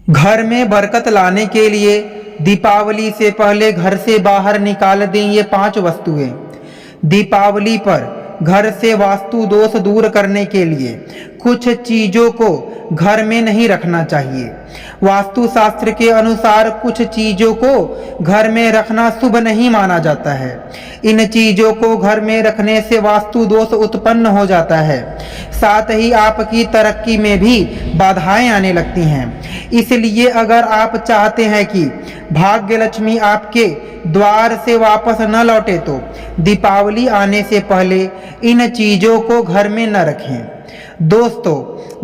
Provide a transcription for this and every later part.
घर में बरकत लाने के लिए दीपावली से पहले घर से बाहर निकाल दें ये 5 वस्तुएं। दीपावली पर घर से वास्तु दोष दूर करने के लिए कुछ चीज़ों को घर में नहीं रखना चाहिए। वास्तु शास्त्र के अनुसार कुछ चीज़ों को घर में रखना शुभ नहीं माना जाता है। इन चीज़ों को घर में रखने से वास्तु दोष उत्पन्न हो जाता है, साथ ही आपकी तरक्की में भी बाधाएं आने लगती हैं। इसलिए अगर आप चाहते हैं कि भाग्य लक्ष्मी आपके द्वार से वापस न लौटे तो दीपावली आने से पहले इन चीज़ों को घर में न रखें। दोस्तों,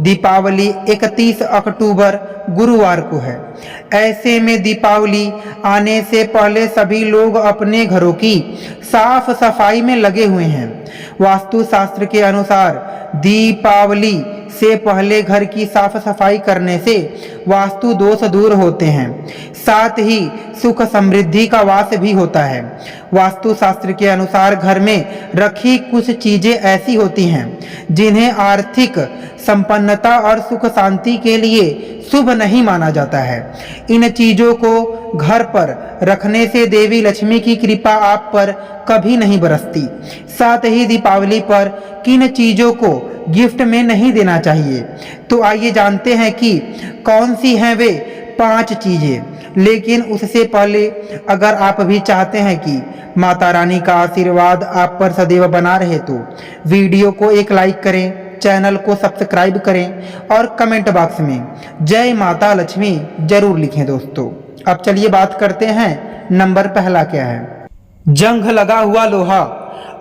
दीपावली 31 अक्टूबर गुरुवार को है। ऐसे में दीपावली आने से पहले सभी लोग अपने घरों की साफ सफाई में लगे हुए हैं। वास्तु शास्त्र के अनुसार दीपावली से पहले घर की साफ सफाई करने से वास्तु दोष दूर होते हैं, साथ ही सुख समृद्धि का वास भी होता है। वास्तु शास्त्र के अनुसार घर में रखी कुछ चीजें ऐसी होती हैं जिन्हें आर्थिक संपन्नता और सुख शांति के लिए शुभ नहीं माना जाता है। इन चीजों को घर पर रखने से देवी लक्ष्मी की कृपा आप पर कभी नहीं बरसती। साथ ही दीपावली पर किन चीजों को गिफ्ट में नहीं देना चाहिए, तो आइए जानते हैं कि कौन सी हैं वे 5 चीजें। लेकिन उससे पहले अगर आप भी चाहते हैं कि माता रानी का आशीर्वाद आप पर सदैव बना रहे तो वीडियो को एक लाइक करें, चैनल को सब्सक्राइब करें और कमेंट बॉक्स में जय माता लक्ष्मी जरूर लिखें। दोस्तों, अब चलिए बात करते हैं। नंबर पहला क्या है? जंग लगा हुआ लोहा।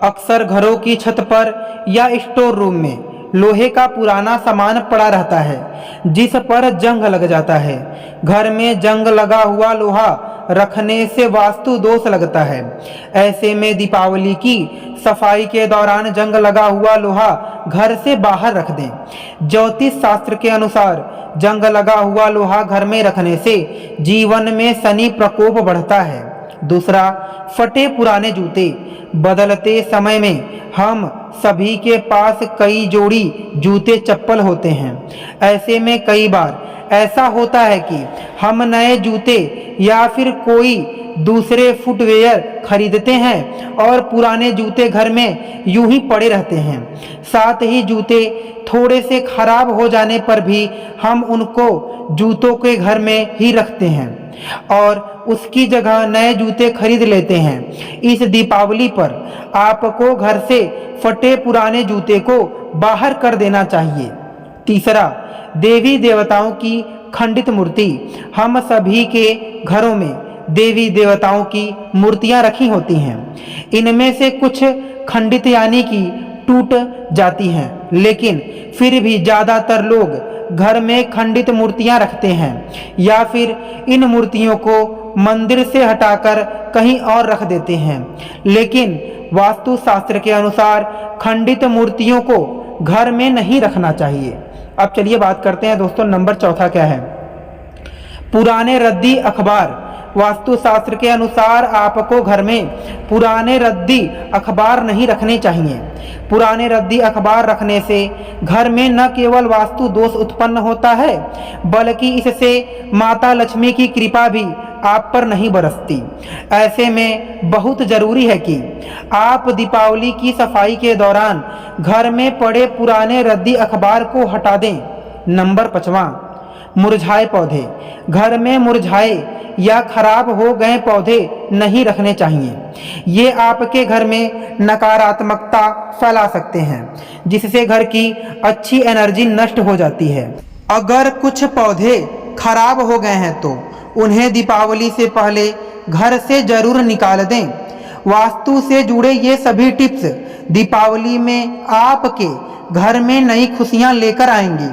अक्सर घरों की छत पर या स्टोर रूम में लोहे का पुराना सामान पड़ा रहता है जिस पर जंग लग जाता है। घर में जंग लगा हुआ लोहा रखने से वास्तु दोष लगता है। ऐसे में दीपावली की सफाई के दौरान जंग लगा हुआ लोहा घर से बाहर रख दें। ज्योतिष शास्त्र के अनुसार जंग लगा हुआ लोहा घर में रखने से जीवन में शनि प्रकोप बढ़ता है। दूसरा, फटे पुराने जूते। बदलते समय में हम सभी के पास कई जोड़ी जूते चप्पल होते हैं। ऐसे में कई बार ऐसा होता है कि हम नए जूते या फिर कोई दूसरे फुटवेयर खरीदते हैं और पुराने जूते घर में यूं ही पड़े रहते हैं। साथ ही जूते थोड़े से खराब हो जाने पर भी हम उनको जूतों के घर में ही रखते हैं और उसकी जगह नए जूते खरीद लेते हैं। इस दीपावली पर आपको घर से फटे पुराने जूते को बाहर कर देना चाहिए। तीसरा, देवी देवताओं की खंडित मूर्ति। हम सभी के घरों में देवी देवताओं की मूर्तियां रखी होती हैं। इनमें से कुछ खंडित यानी कि टूट जाती हैं, लेकिन फिर भी ज़्यादातर लोग घर में खंडित मूर्तियां रखते हैं या फिर इन मूर्तियों को मंदिर से हटाकर कहीं और रख देते हैं। लेकिन वास्तु शास्त्र के अनुसार खंडित मूर्तियों को घर में नहीं रखना चाहिए। अब चलिए बात करते हैं दोस्तों, नंबर चौथा क्या है? पुराने रद्दी अखबार। वास्तु शास्त्र के अनुसार आपको घर में पुराने रद्दी अखबार नहीं रखने चाहिए। पुराने रद्दी अखबार रखने से घर में न केवल वास्तु दोष उत्पन्न होता है बल्कि इससे माता लक्ष्मी की कृपा भी आप पर नहीं बरसती। ऐसे में बहुत जरूरी है कि आप दीपावली की सफाई के दौरान घर में पड़े पुराने रद्दी अखबार को हटा दें। नंबर 5वां, मुरझाए पौधे। घर में मुरझाए या खराब हो गए पौधे नहीं रखने चाहिए। ये आपके घर में नकारात्मकता फैला सकते हैं जिससे घर की अच्छी एनर्जी नष्ट हो जाती है। अगर कुछ पौधे खराब हो गए हैं तो उन्हें दीपावली से पहले घर से जरूर निकाल दें। वास्तु से जुड़े ये सभी टिप्स दीपावली में आपके घर में नई खुशियां लेकर आएंगी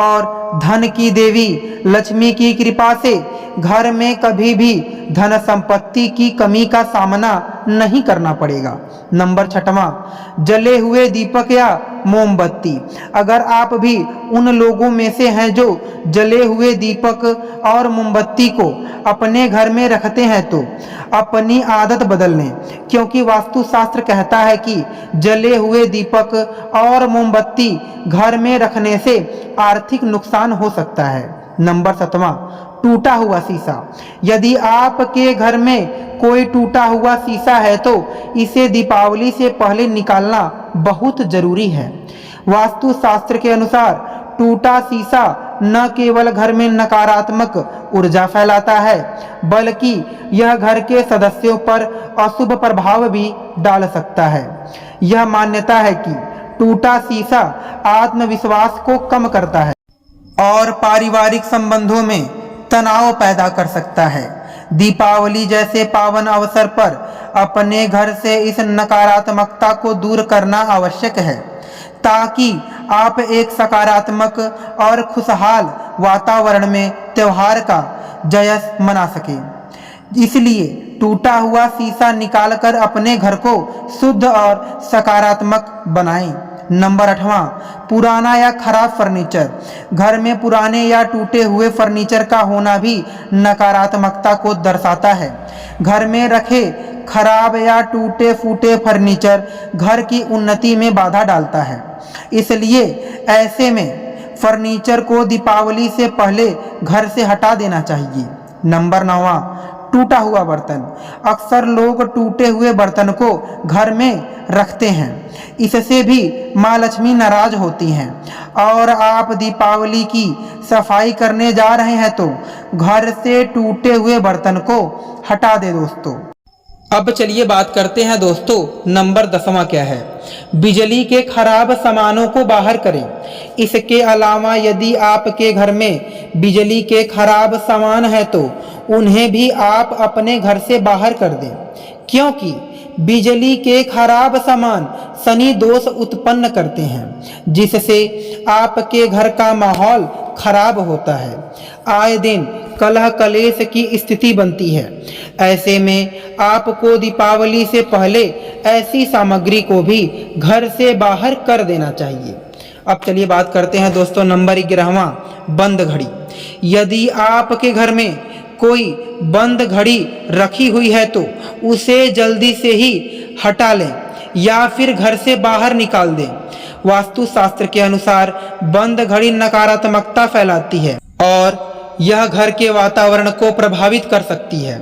और धन की देवी लक्ष्मी की कृपा से घर में कभी भी धन संपत्ति की कमी का सामना नहीं करना पड़ेगा। नंबर 6वां, जले हुए दीपक या मोमबत्ती। अगर आप भी उन लोगों में से हैं जो जले हुए दीपक और मोमबत्ती को अपने घर में रखते हैं तो अपनी आदत बदल लें, क्योंकि वास्तुशास्त्र कहता है कि जले हुए दीपक और मोमबत्ती घर में रखने से आर्थिक नुकसान हो सकता है। नंबर 7वां, टूटा हुआ शीशा। यदि आपके घर में कोई टूटा हुआ शीशा है तो इसे दीपावली से पहले निकालना बहुत जरूरी है। वास्तु शास्त्र के अनुसार टूटा शीशा न केवल घर में नकारात्मक ऊर्जा फैलाता है, बल्कि यह घर के सदस्यों पर अशुभ प्रभाव भी डाल सकता है। यह मान्यता है कि टूटा शीशा आत्मविश्वास को कम करता है और पारिवारिक संबंधों में तनाव पैदा कर सकता है। दीपावली जैसे पावन अवसर पर अपने घर से इस नकारात्मकता को दूर करना आवश्यक है, ताकि आप एक सकारात्मक और खुशहाल वातावरण में त्योहार का जश्न मना सकें। इसलिए टूटा हुआ शीशा निकालकर अपने घर को शुद्ध और सकारात्मक बनाएं। नंबर 8वां, पुराना या खराब फर्नीचर। घर में पुराने या टूटे हुए फर्नीचर का होना भी नकारात्मकता को दर्शाता है। घर में रखे खराब या टूटे फूटे फर्नीचर घर की उन्नति में बाधा डालता है। इसलिए ऐसे में फर्नीचर को दीपावली से पहले घर से हटा देना चाहिए। नंबर 9वां, टूटा हुआ बर्तन। अक्सर लोग टूटे हुए बर्तन को घर में रखते हैं। इससे भी माँ लक्ष्मी नाराज होती हैं और आप दीपावली की सफाई करने जा रहे हैं तो घर से टूटे हुए बर्तन को हटा दें दोस्तों। अब चलिए बात करते हैं दोस्तों, नंबर 10वां क्या है। बिजली के खराब सामानों को बाहर करें। इसके अलावा यदि आपके घर में बिजली के खराब सामान है तो उन्हें भी आप अपने घर से बाहर कर दें, क्योंकि बिजली के खराब सामान शनि दोष उत्पन्न करते हैं, जिससे आपके घर का माहौल खराब होता है। आए दिन कलह कलेश की स्थिति बनती है। ऐसे में आपको दीपावली से पहले ऐसी सामग्री को भी घर से बाहर कर देना चाहिए। अब चलिए बात करते हैं दोस्तों, नंबर 11वां, बंद घड़ी। यदि आपके घर में कोई बंद घड़ी रखी हुई है तो उसे जल्दी से ही हटा लें या फिर घर से बाहर निकाल दें। वास्तु शास्त्र के अनुसार बंद घड़ी नकारात्मकता फैलाती है और यह घर के वातावरण को प्रभावित कर सकती है।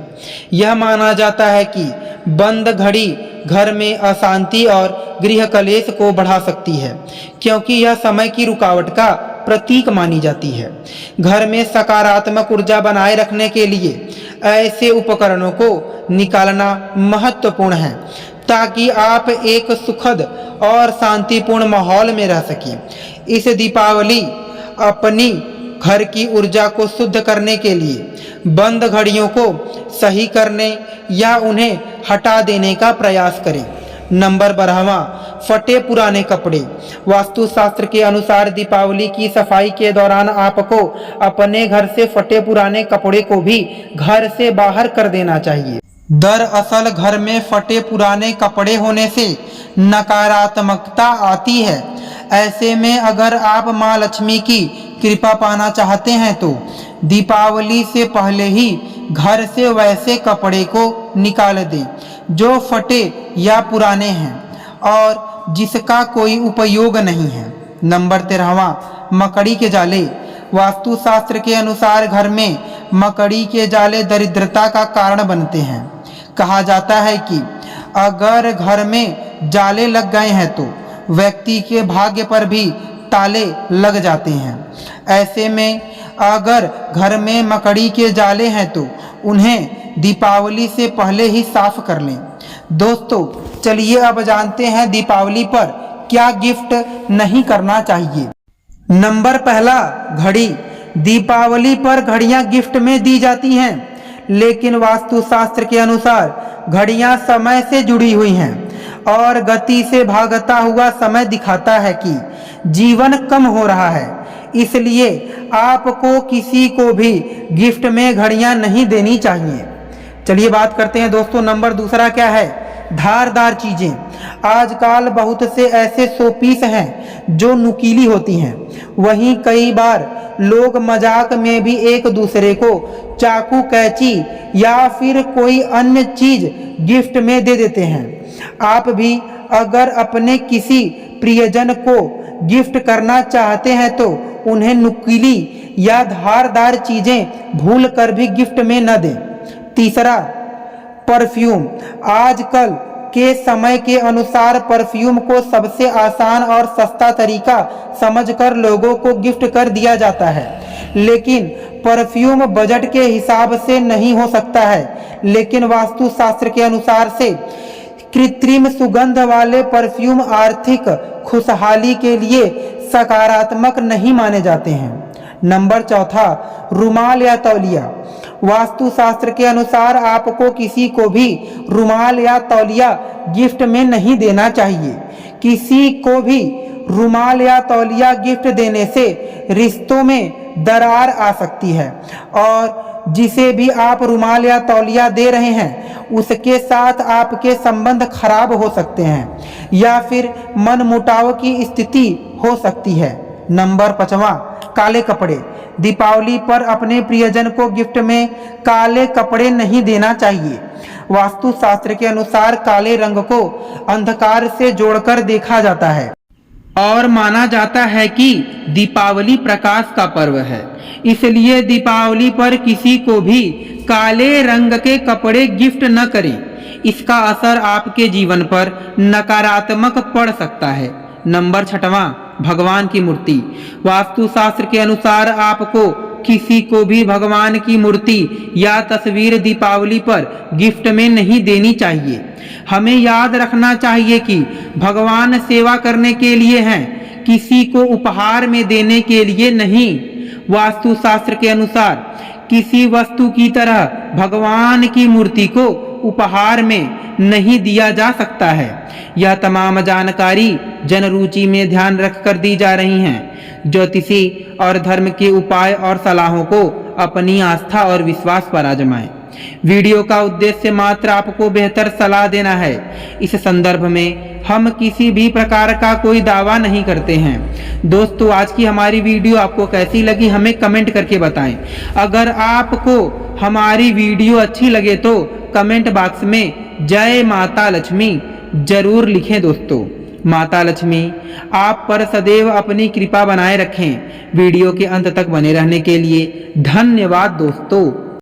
यह माना जाता है कि बंद घड़ी घर में अशांति और गृह कलेश को बढ़ा सकती है, क्योंकि यह समय की रुकावट का प्रतीक मानी जाती है। घर में सकारात्मक ऊर्जा बनाए रखने के लिए ऐसे उपकरणों को निकालना महत्वपूर्ण है, ताकि आप एक सुखद और शांतिपूर्ण माहौल में रह सकें। इस दीपावली अपनी घर की ऊर्जा को शुद्ध करने के लिए बंद घड़ियों को सही करने या उन्हें हटा देने का प्रयास करें। नंबर 12वां, फटे पुराने कपड़े। वास्तुशास्त्र के अनुसार दीपावली की सफाई के दौरान आपको अपने घर से फटे पुराने कपड़े को भी घर से बाहर कर देना चाहिए। दरअसल घर में फटे पुराने कपड़े होने से नकारात्मकता आती है। ऐसे में अगर आप माँ लक्ष्मी की कृपा पाना चाहते हैं तो दीपावली से पहले ही घर से वैसे कपड़े को निकाल दें जो फटे या पुराने हैं और जिसका कोई उपयोग नहीं है। नंबर 13वां, मकड़ी के जाले। वास्तुशास्त्र के अनुसार घर में मकड़ी के जाले दरिद्रता का कारण बनते हैं। कहा जाता है कि अगर घर में जाले लग गए हैं तो व्यक्ति के भाग्य पर भी ताले लग जाते हैं। ऐसे में अगर घर में मकड़ी के जाले हैं तो उन्हें दीपावली से पहले ही साफ कर लें। दोस्तों चलिए अब जानते हैं दीपावली पर क्या गिफ्ट नहीं करना चाहिए। नंबर 1, घड़ी। दीपावली पर घड़ियां गिफ्ट में दी जाती हैं, लेकिन वास्तुशास्त्र के अनुसार घड़ियां समय से जुड़ी हुई हैं और गति से भागता हुआ समय दिखाता है कि जीवन कम हो रहा है। इसलिए आपको किसी को भी गिफ्ट में घड़ियां नहीं देनी चाहिए। चलिए बात करते हैं दोस्तों, नंबर 2 क्या है। धारदार चीजें। आजकल बहुत से ऐसे शोपीस हैं जो नुकीली होती हैं। वहीं कई बार लोग मजाक में भी एक दूसरे को चाकू, कैंची या फिर कोई अन्य चीज गिफ्ट में दे देते हैं। आप भी अगर अपने किसी प्रियजन को गिफ्ट करना चाहते हैं तो उन्हें नुकीली या धारदार चीजें भूल कर भी गिफ्ट में न दें। तीसरा, परफ्यूम। आजकल के समय के अनुसार परफ्यूम को सबसे आसान और सस्ता तरीका समझकर लोगों को गिफ्ट कर दिया जाता है, लेकिन परफ्यूम बजट के हिसाब से नहीं हो सकता है। लेकिन वास्तुशास्त्र के अनुसार से कृत्रिम सुगंध वाले परफ्यूम आर्थिक खुशहाली के लिए सकारात्मक नहीं माने जाते हैं। नंबर चौथा, रुमाल या तौलिया। वास्तुशास्त्र के अनुसार आपको किसी को भी रुमाल या तौलिया गिफ्ट में नहीं देना चाहिए। किसी को भी रुमाल या तौलिया गिफ्ट देने से रिश्तों में दरार आ सकती है और जिसे भी आप रुमाल या तौलिया दे रहे हैं उसके साथ आपके संबंध खराब हो सकते हैं या फिर मनमुटाव की स्थिति हो सकती है। नंबर 5वां, काले कपड़े। दीपावली पर अपने प्रियजन को गिफ्ट में काले कपड़े नहीं देना चाहिए। वास्तुशास्त्र के अनुसार काले रंग को अंधकार से जोड़कर देखा जाता है और माना जाता है कि दीपावली प्रकाश का पर्व है। इसलिए दीपावली पर किसी को भी काले रंग के कपड़े गिफ्ट न करें। इसका असर आपके जीवन पर नकारात्मक पड़ सकता है। नंबर 6वां, भगवान की मूर्ति। वास्तुशास्त्र के अनुसार आपको किसी को भी भगवान की मूर्ति या तस्वीर दीपावली पर गिफ्ट में नहीं देनी चाहिए। हमें याद रखना चाहिए कि भगवान सेवा करने के लिए हैं, किसी को उपहार में देने के लिए नहीं। वास्तुशास्त्र के अनुसार किसी वस्तु की तरह भगवान की मूर्ति को उपहार में नहीं दिया जा सकता है। यह तमाम जानकारी जनरुचि में ध्यान रखकर दी जा रही हैं। ज्योतिषी और धर्म के उपाय और सलाहों को अपनी आस्था और विश्वास पर आजमाएं। वीडियो का उद्देश्य मात्र आपको बेहतर सलाह देना है। इस संदर्भ में हम किसी भी प्रकार का कोई दावा नहीं करते हैं। दोस्तों, आज की हमारी वीडियो आपको कैसी लगी हमें कमेंट करके बताएं। अगर आपको हमारी वीडियो अच्छी लगे तो कमेंट बॉक्स में जय माता लक्ष्मी जरूर लिखें। दोस्तों, माता लक्ष्मी आप पर सदैव अपनी कृपा बनाए रखें। वीडियो के अंत तक बने रहने के लिए धन्यवाद दोस्तों।